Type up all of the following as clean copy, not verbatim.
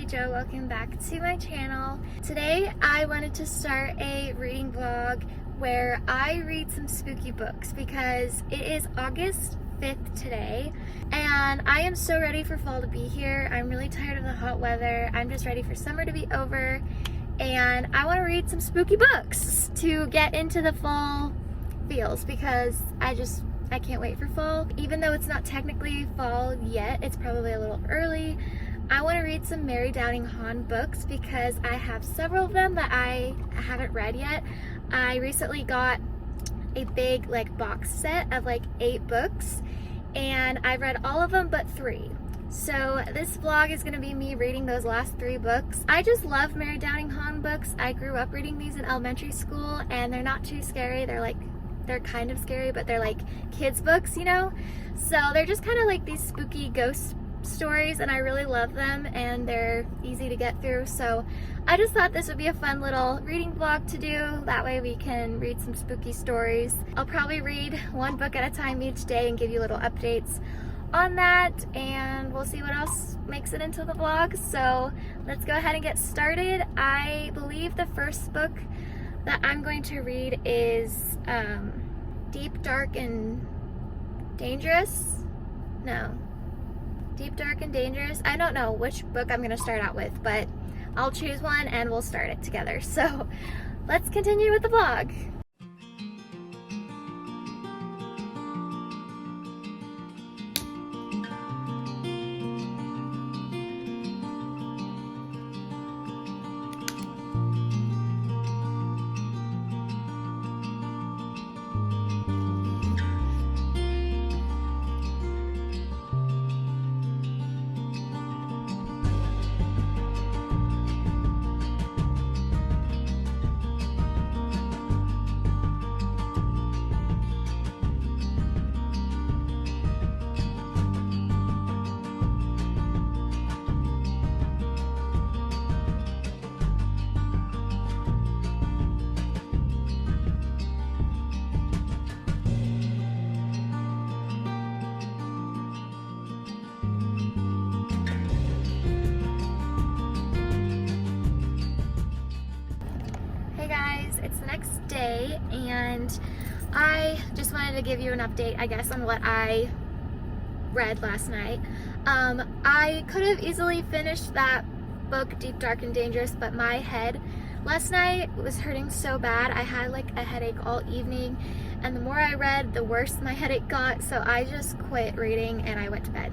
Kelly Jo. Welcome back to my channel. Today I wanted to start a reading vlog where I read some spooky books because it is August 5th today and I am so ready for fall to be here. I'm really tired of the hot weather. I'm just ready for summer to be over and I want to read some spooky books to get into the fall feels because I can't wait for fall. Even though it's not technically fall yet, it's probably a little early. I want to read some Downing Hahn books because I have several of them that I haven't read yet. I recently got a big box set of 8 books and I've read all of them but 3. So this vlog is going to be me reading those last 3 books. I just love Downing Hahn books. I grew up reading these in elementary school and they're not too scary. They're kind of scary, but they're kids books, you know? So they're just kind of these spooky ghost stories and I really love them and they're easy to get through. So I just thought this would be a fun little reading vlog to do. That way we can read some spooky stories. I'll probably read one book at a time each day and give you little updates on that, and we'll see what else makes it into the vlog. So let's go ahead and get started. I believe the first book that I'm going to read is Deep, Dark, and Dangerous? No. Deep, Dark, and Dangerous? I don't know which book I'm going to start out with, but I'll choose one and we'll start it together. So let's continue with the vlog. It's the next day and I just wanted to give you an update, I guess, on what I read last night. I could have easily finished that book, Deep, Dark, and Dangerous, but my head last night was hurting so bad. I had a headache all evening and the more I read, the worse my headache got, so I just quit reading and I went to bed.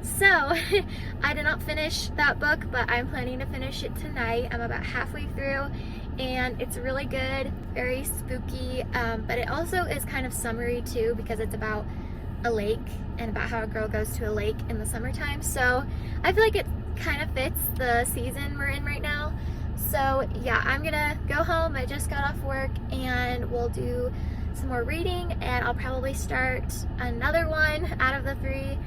So I did not finish that book, but I'm planning to finish it tonight. I'm about halfway through and it's really good, very spooky, but it also is kind of summery too because it's about a lake and about how a girl goes to a lake in the summertime. So I feel like it kind of fits the season we're in right now. So yeah, I'm gonna go home. I just got off work and we'll do some more reading and I'll probably start another one out of the 3.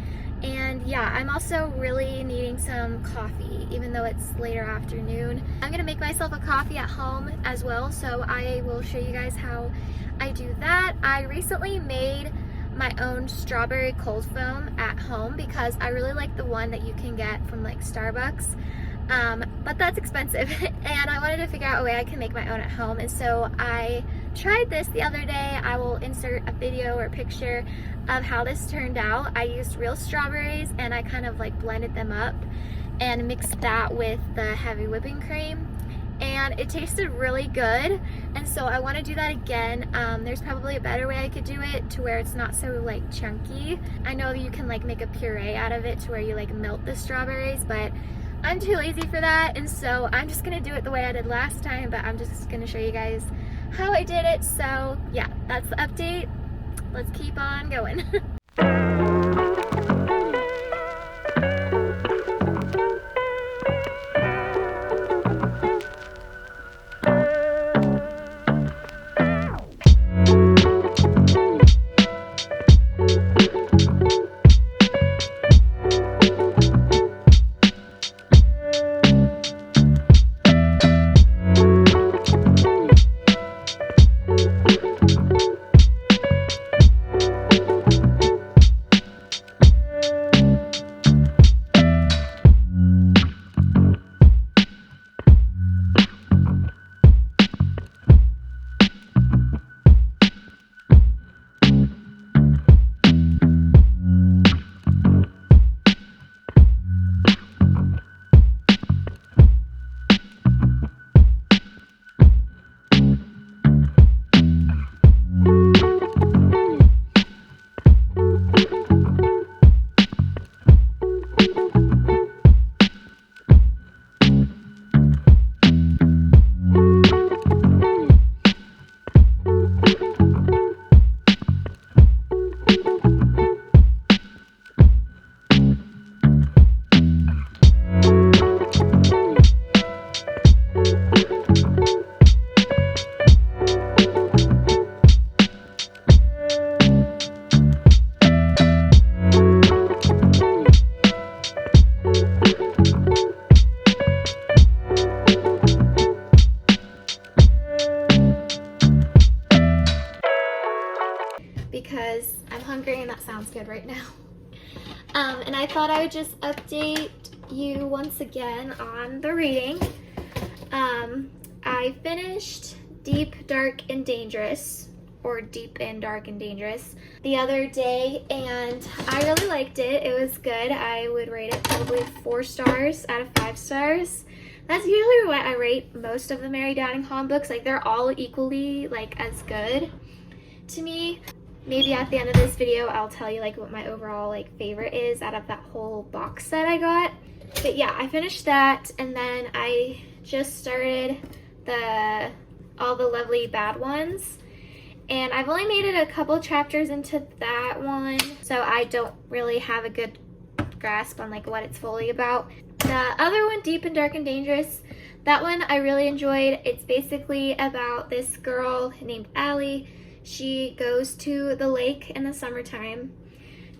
And yeah, I'm also really needing some coffee, even though it's later afternoon. I'm gonna make myself a coffee at home as well, so I will show you guys how I do that. I recently made my own strawberry cold foam at home because I really like the one that you can get from Starbucks, but that's expensive and I wanted to figure out a way I can make my own at home, and so I tried this the other day. I will insert a video or a picture of how this turned out. I used real strawberries and I kind of blended them up and mixed that with the heavy whipping cream and it tasted really good, and so I want to do that again. There's probably a better way I could do it to where it's not so chunky. I know you can make a puree out of it to where you melt the strawberries, but I'm too lazy for that, and so I'm just gonna do it the way I did last time, but I'm just gonna show you guys how I did it. So yeah, that's the update. Let's keep on going. And I thought I would just update you once again on the reading. I finished Deep, Dark, and Dangerous, or Deep and Dark and Dangerous, the other day, and I really liked it. It was good. I would rate it probably 4 stars out of 5 stars. That's usually what I rate most of the Mary Downing Hahn books. Like, they're all equally, like, as good to me. Maybe at the end of this video, I'll tell you, like, what my overall, like, favorite is out of that whole box set I got. But yeah, I finished that, and then I just started All the Lovely Bad Ones. And I've only made it a couple chapters into that one, so I don't really have a good grasp on, like, what it's fully about. The other one, Deep and Dark and Dangerous, that one I really enjoyed. It's basically about this girl named Allie. She goes to the lake in the summertime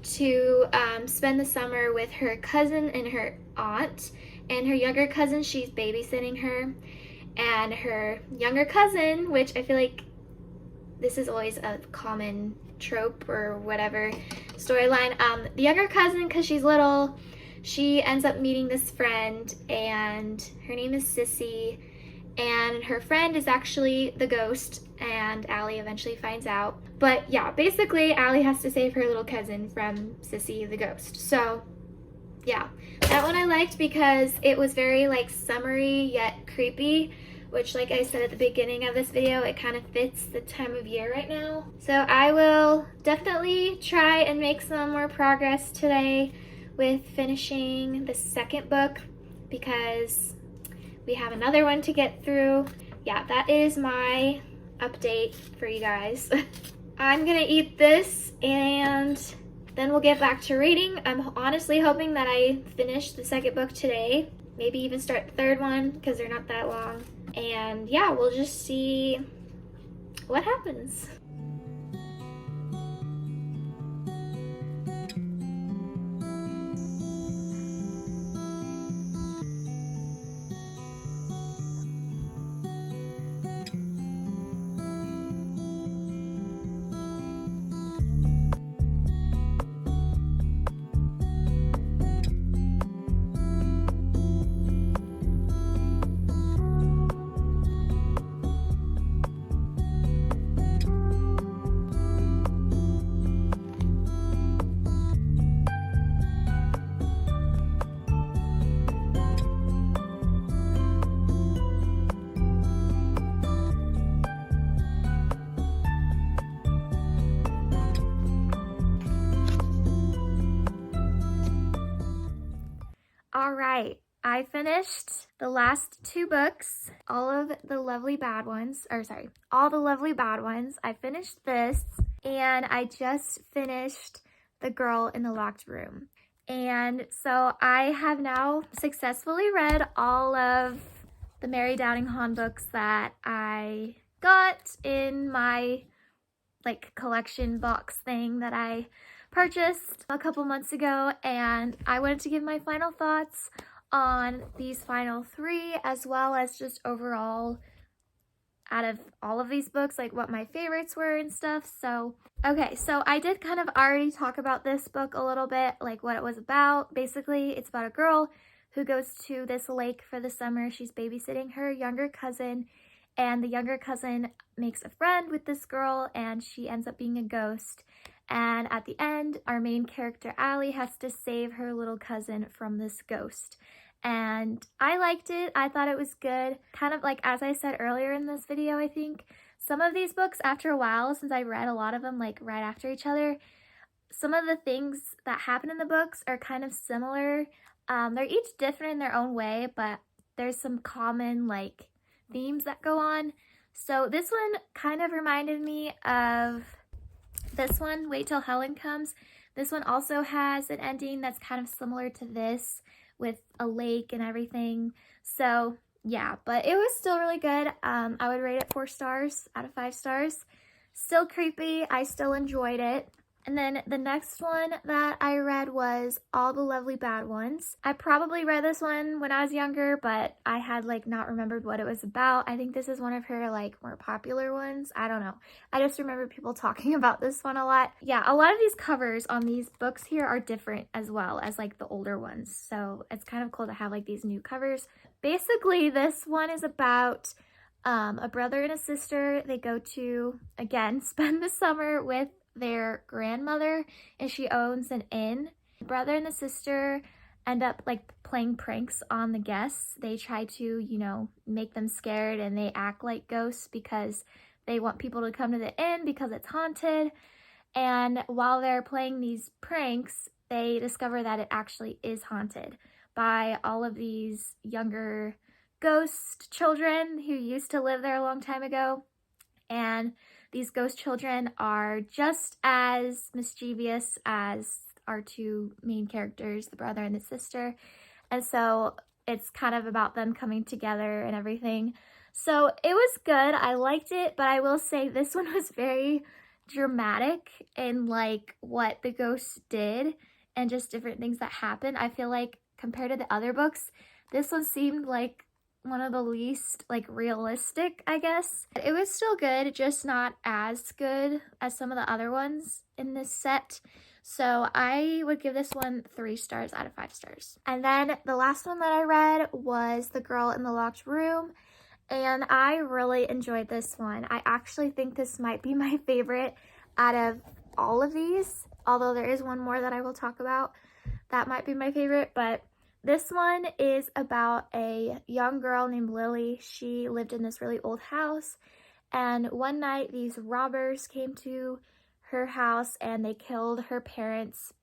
to spend the summer with her cousin and her aunt. And her younger cousin, she's babysitting her. And her younger cousin, which I feel like this is always a common trope or whatever storyline. The younger cousin, because she's little, she ends up meeting this friend, and her name is Sissy, and her friend is actually the ghost, and Allie eventually finds out. But yeah, basically Allie has to save her little cousin from Sissy the ghost. So yeah, that one I liked because it was very, like, summery yet creepy, which, like I said at the beginning of this video, it kind of fits the time of year right now. So I will definitely try and make some more progress today with finishing the second book because we have another one to get through. Yeah, that is my update for you guys. I'm gonna eat this and then we'll get back to reading. I'm honestly hoping that I finish the second book today. Maybe even start the third one because they're not that long. And yeah, we'll just see what happens. All right, I finished the last 2 books, All the Lovely Bad Ones. I finished this, and I just finished The Girl in the Locked Room. And so I have now successfully read all of the Mary Downing Hahn books that I got in my, like, collection box thing that I purchased a couple months ago, and I wanted to give my final thoughts on these final 3, as well as just overall out of all of these books, like what my favorites were and stuff. So okay, so I did kind of already talk about this book a little bit, like what it was about. Basically, it's about a girl who goes to this lake for the summer. She's babysitting her younger cousin, and the younger cousin makes a friend with this girl, and she ends up being a ghost. And at the end, our main character, Allie, has to save her little cousin from this ghost. And I liked it. I thought it was good. Kind of like, as I said earlier in this video, I think some of these books, after a while, since I read a lot of them, like, right after each other, some of the things that happen in the books are kind of similar. They're each different in their own way, but there's some common, like, themes that go on. So this one kind of reminded me of this one, Wait Till Helen Comes. This one also has an ending that's kind of similar to this, with a lake and everything. So yeah, but it was still really good. I would rate it 4 stars out of 5 stars. Still creepy. I still enjoyed it. And then the next one that I read was All the Lovely Bad Ones. I probably read this one when I was younger, but I had like not remembered what it was about. I think this is one of her like more popular ones. I don't know. I just remember people talking about this one a lot. Yeah, a lot of these covers on these books here are different as well as like the older ones. So it's kind of cool to have like these new covers. Basically, this one is about a brother and a sister. They go to, again, spend the summer with their grandmother, and she owns an inn. The brother and the sister end up like playing pranks on the guests. They try to, you know, make them scared, and they act like ghosts because they want people to come to the inn because it's haunted. And while they're playing these pranks, they discover that it actually is haunted by all of these younger ghost children who used to live there a long time ago. And these ghost children are just as mischievous as our two main characters, the brother and the sister. And so it's kind of about them coming together and everything. So it was good. I liked it, but I will say this one was very dramatic in like what the ghosts did and just different things that happened. I feel like compared to the other books, this one seemed like one of the least like realistic, I guess. It was still good, just not as good as some of the other ones in this set. So I would give this one 3 stars out of 5 stars. And then the last one that I read was The Girl in the Locked Room, and I really enjoyed this one. I actually think this might be my favorite out of all of these, although there is one more that I will talk about that might be my favorite. But this one is about a young girl named Lily. She lived in this really old house, and one night these robbers came to her house and they killed her parents,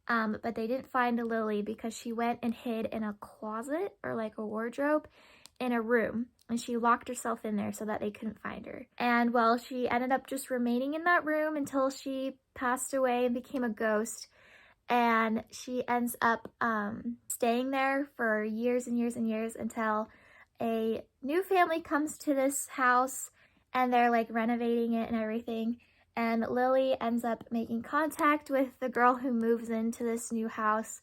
but they didn't find Lily because she went and hid in a closet or like a wardrobe in a room, and she locked herself in there so that they couldn't find her. And well, she ended up just remaining in that room until she passed away and became a ghost. And she ends up staying there for years and years and years until a new family comes to this house and they're like renovating it and everything. And Lily ends up making contact with the girl who moves into this new house,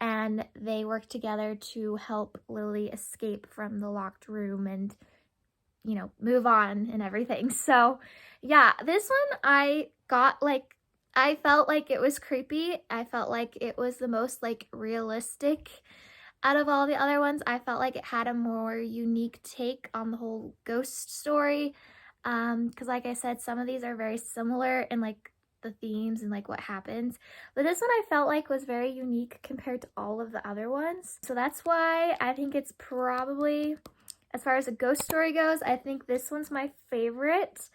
and they work together to help Lily escape from the locked room and, you know, move on and everything. So yeah, this one I felt like it was creepy. I felt like it was the most like realistic out of all the other ones. I felt like it had a more unique take on the whole ghost story. Because like I said, some of these are very similar in like the themes and like what happens. But this one I felt like was very unique compared to all of the other ones. So that's why I think it's probably, as far as a ghost story goes, I think this one's my favorite.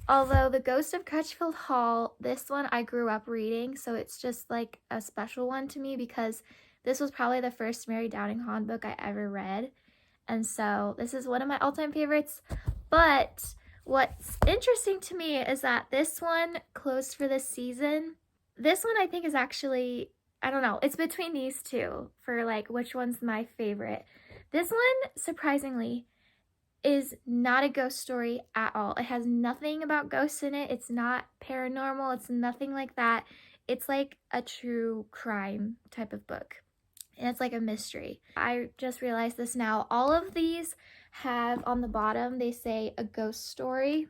Although The Ghost of Crutchfield Hall, this one I grew up reading, so it's just like a special one to me because this was probably the first Mary Downing Hahn book I ever read. And so this is one of my all-time favorites. But what's interesting to me is that this one closed for this season. This one I think is actually, I don't know, it's between these two for like which one's my favorite. This one, surprisingly, is not a ghost story at all. It has nothing about ghosts in it. It's not paranormal. It's nothing like that. It's like a true crime type of book. And it's like a mystery. I just realized this now. All of these have on the bottom, they say a ghost story.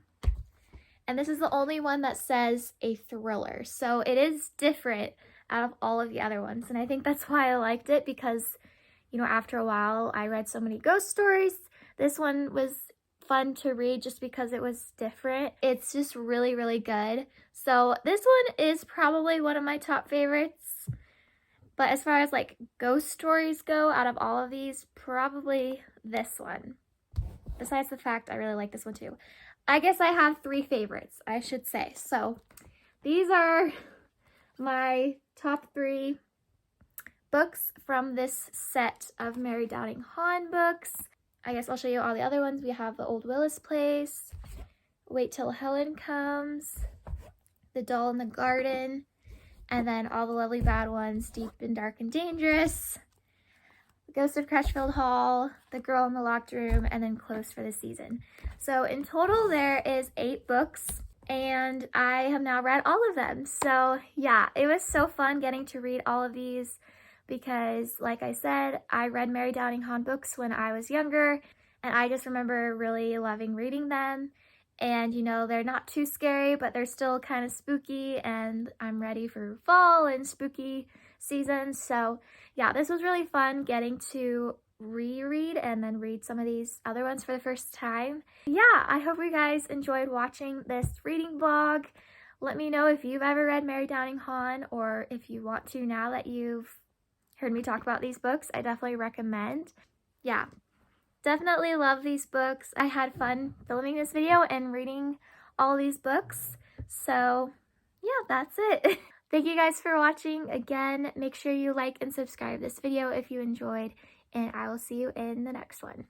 And this is the only one that says a thriller. So it is different out of all of the other ones. And I think that's why I liked it because, you know, after a while, I read so many ghost stories. This one was fun to read just because it was different. It's just really, really good. So this one is probably one of my top favorites. But as far as like ghost stories go, out of all of these, probably this one. Besides the fact I really like this one too. I guess I have 3 favorites, I should say. So these are my top 3 books from this set of Mary Downing Hahn books. I guess I'll show you all the other ones. We have The Old Willis Place, Wait Till Helen Comes, The Doll in the Garden, and then All the Lovely Bad Ones, Deep and Dark and Dangerous, The Ghost of Crutchfield Hall, The Girl in the Locked Room, and then Close for the Season. So in total there is 8 books. and I have now read all of them. So yeah, it was so fun getting to read all of these because, like I said, I read Mary Downing Hahn books when I was younger, and I just remember really loving reading them. And you know, they're not too scary, but they're still kind of spooky, and I'm ready for fall and spooky season. So yeah, this was really fun getting to reread and then read some of these other ones for the first time. Yeah, I hope you guys enjoyed watching this reading vlog. Let me know if you've ever read Mary Downing Hahn, or if you want to now that you've heard me talk about these books. I definitely recommend. Yeah, definitely love these books. I had fun filming this video and reading all these books. So yeah, that's it. Thank you guys for watching. Again, make sure you like and subscribe this video if you enjoyed, and I will see you in the next one.